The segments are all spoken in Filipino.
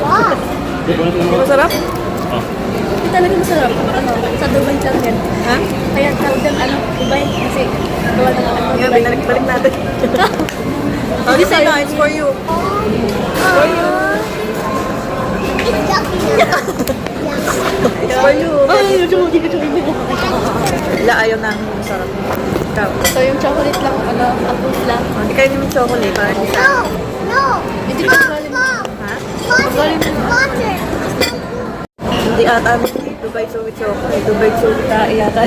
Masarap? Oh. Hindi talaga masarap. Ano, sa Dubai lang yan. Ha? Kaya tawag yan, ano, Dubai. Kasi gawa ng ano, Nga, Dubai. balik natin. Oh, this is it's for you. For you. It's for you. Ay, hindi ko Wala, ayaw namin yung masarap. Ikaw. So, yung chocolate lang, ano, approve lang. Hindi kayo naman chocolate. Parang isa. Hindi ko galing. Ha? Galing mo. Hindi ata Dubai so with chocolate. Dubai so with tae yata.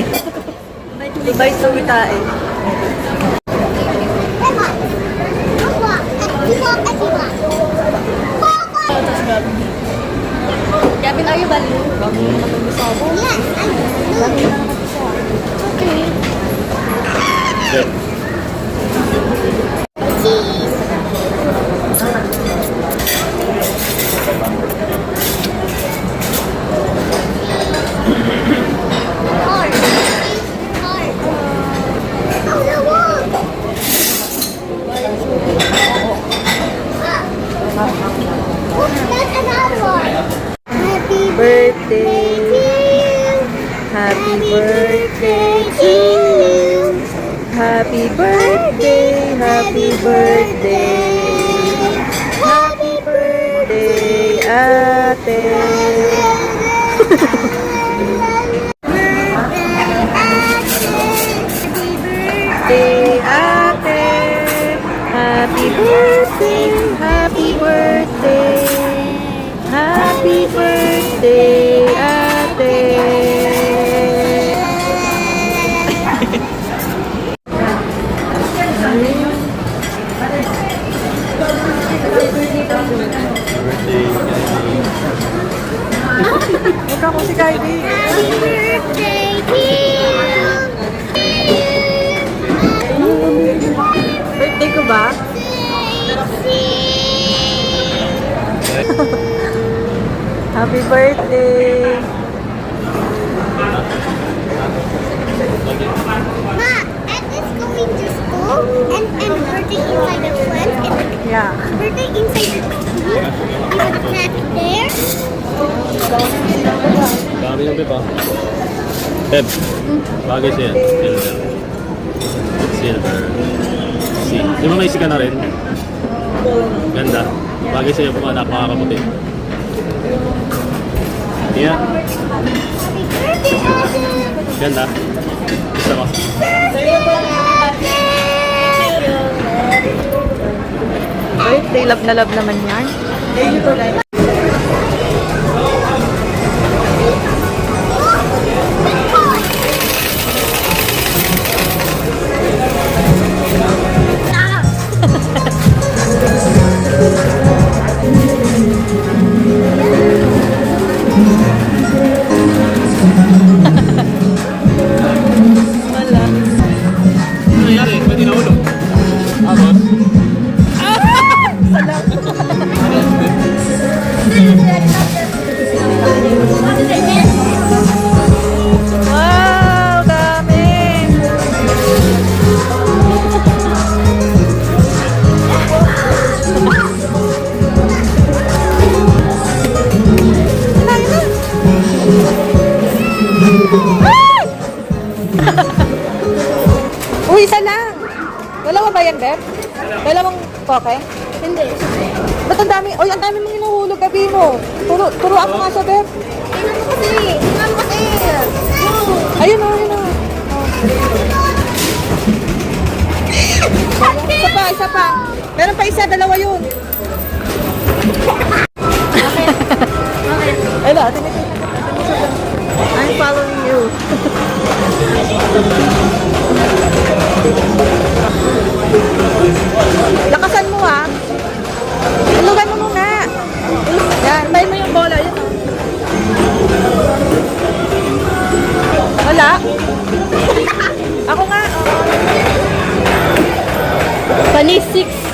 Dubai so with tae. Tapos gabi. Gabi na yung bali. Gabi na naman yung sabo. Gabi na naman yung sabo. Okay. Good. Happy birthday to you. Happy birthday, happy birthday. Happy birthday, ate. Birthday, ate. Happy birthday, happy birthday. Happy birthday, ate. Huwag ako si Kylie. Happy birthday to you. Birthday ko ba? Happy birthday! Ma, Ed is going to school and birthday inside the plant and Yeah. birthday inside the tree. You have a plant there. Dami yung pipa. Beb, bagay siya. Silver. Silver. C. Di ba may sika na rin? Ganda. Bagay sa'yo kung anak makakaputi. Yeah. Happy birthday, Mama. Ganda. Gusto mo? Birthday, love na love naman yan. Ano nangyari? Pwede na ulo. Tapos? Wow, dami! Uy, isa lang! Dalawa ba yan, Beb? Dalawang koke? Hindi. Ba't ang dami? Uy, ang dami mong hinuhulog gabi mo. Turuan mo nga siya, Beb. Tingnan mo kasi. Ayun o, ayun o. Isa pa. Meron pa isa, dalawa yun. Ayun o, I'm following you. Lakasan mo ah. Tulugan mo muna. Yan, tayo mo yung bola. Yun o. Wala. Ako nga. Panis 6.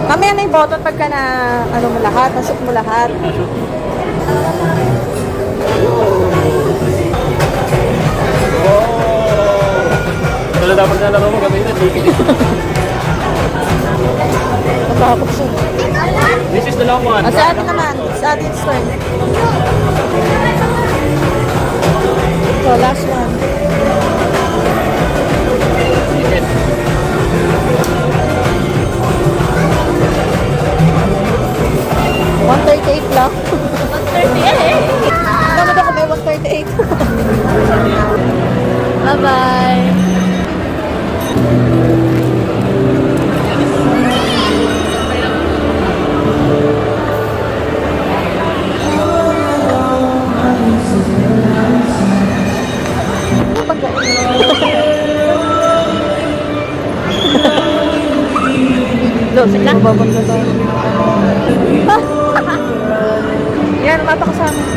Mamaya na yung button pagka na ano mo lahat, nasok mo lahat. dapat nalaro mo kami na ticket. Natakot siya. This is the long one. Ah, sa atin naman. Sa atin turn. So, last one. Ticket. $138 lang. 138. Ano ba kami? $138. Bye-bye. Sige na. Babanda tayo. Yan, mata ka sa amin.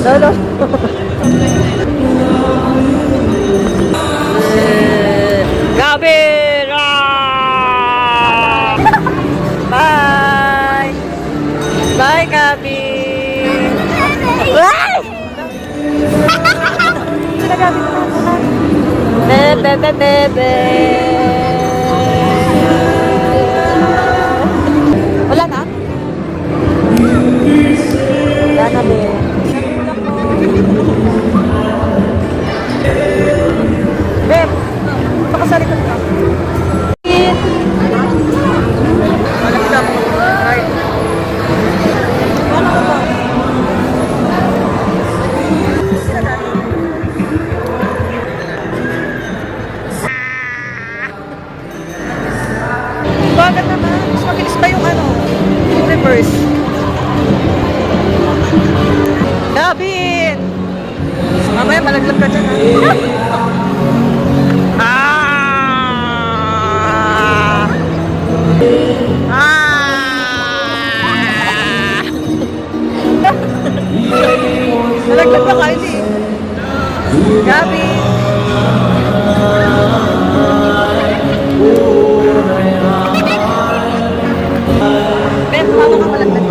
Lolo. Gabi! Bye! Bye, Gabi! Ay! Sila Gabi naman. Bebe, bebe, bebe. Wala na? Wala na, be. Beb, baka sa likod ka. Malaki na ako. Right. Wala ka ba? Bakit naman? Mas mabilis pa yung ano, yung reverse. Gabin! Mamaya malaglag ka dyan, ha? Ah! Ah! Malaglag ka, Kylie. Gabin! Ben, mama ka malaglag.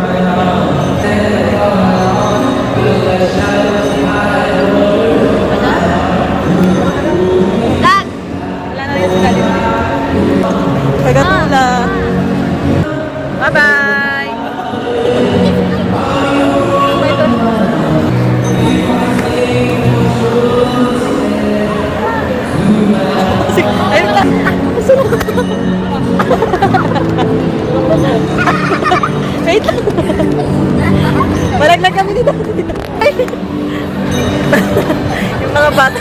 Lag! Wala na rin sila dito. Tagatula. Bye-bye! Ayun lang. Wait lang. Malaglag kami dito. Yung mga bata.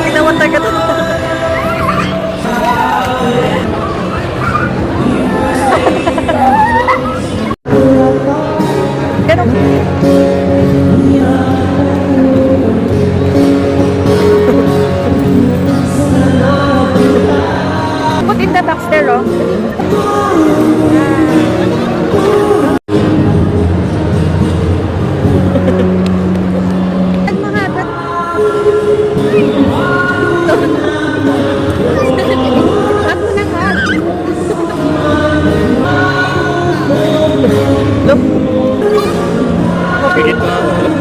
Kinawantay ka to. Ganun. Put in the box there, oh. Ang mga bat. Ako na ka. Look. Pigit pa.